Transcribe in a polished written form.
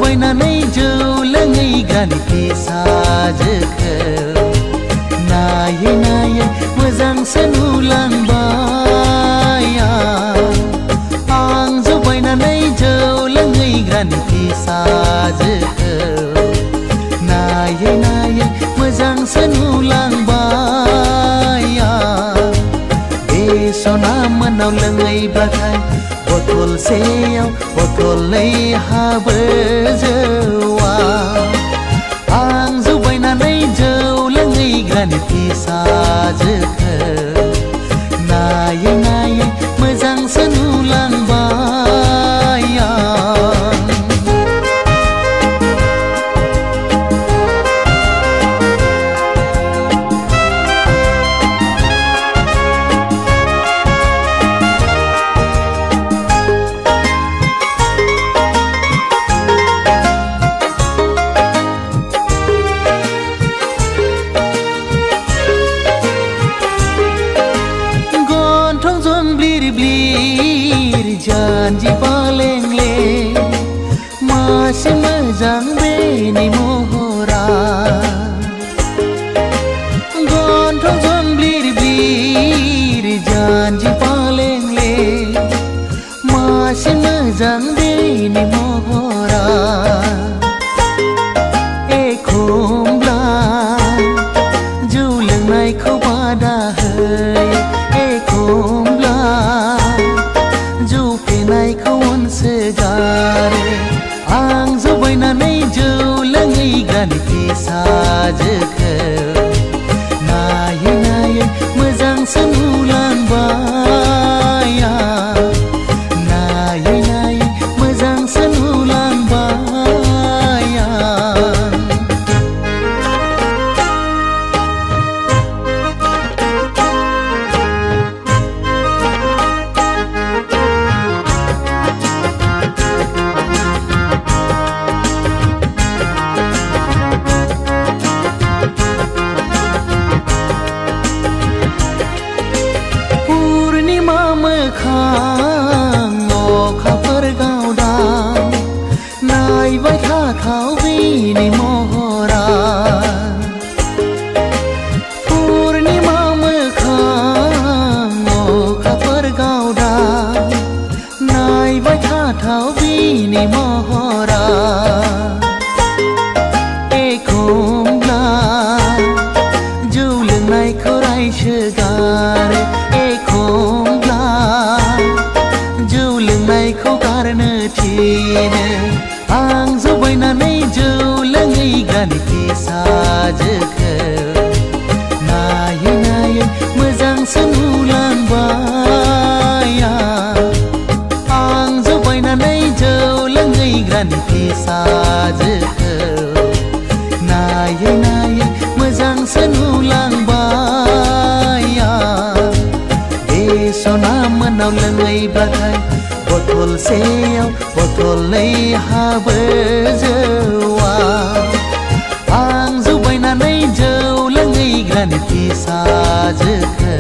जुबायनानै जौ लोंहैग्रानि फिसाजोखौ नायै नायै मोजांसो नुलांबाय आं जुबायनानै जौ लोंहैग्रानि फिसाजोखौ नायै नायै मोजांसो नुलांबाय बे सना मोनाव लोंहैब्लाथाय बथलसेयाव बथलनै हाबो जौआ आं जुबायनानै जौ लोंहैग्रानि फिसाजोखौ नायै नायै मोजांसो नुलांबाय जानजि पालेंले मासे मोजां बेनि महरा गन्थं जंब्लिर ब्लिर जानजि पालेंले मासे मोजां बेनि महरा एखमब्ला जौ लोंनायखौ बादा होयो एखमब्ला जौ फेनायखौ अनसोगारो आं जुबायनानै जौ लोंहैग्रानि फिसाजोखौ नायै नायै मोजांसो नुलांबाय नायै नायै मोजांसो नुलांबाय अखाफोर गावदां नायबाय थाथाव बेनि महरा पुर्णिमा मोखां अखाफोर गावदां नायबाय थाथाव बेनि महरा एखमब्ला जौ लोंनायखौ रायसोगारो एखमब्ला जौ लोंनायखौ गारनो थिनो आं जुबायनानै जौ लोंहैग्रानि फिसाजोखौ नायै नायै मोजांसो नुलांबाय आं जुबायनानै जौ लोंहैग्रानि फिसाजोखौ नायै नायै मोजांसो नुलांबाय बे सना मोनाव लोंहैब्लाथाय बथलसेयाव बथलनै हाबो जौआ आं जुबायनानै जौ लोंहैग्रानि फिसाजोखौ